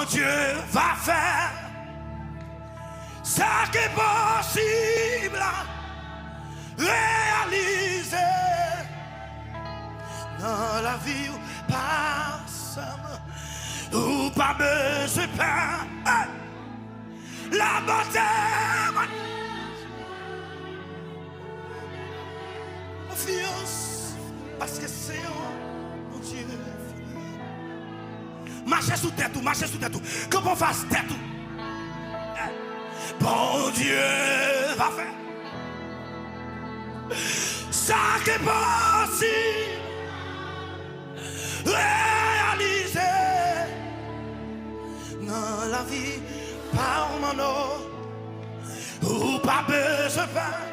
Bon Dieu va faire ça qui est possible à réaliser dans la vie où personne ou pas besoin de pain. La beauté, confiance, parce que c'est mon Dieu. Marchez sous tête, marchez sous tête. Comment on fasse tête? Bon Dieu va faire ça qui est possible réaliser dans la vie par mon eau ou pas besoin de pain.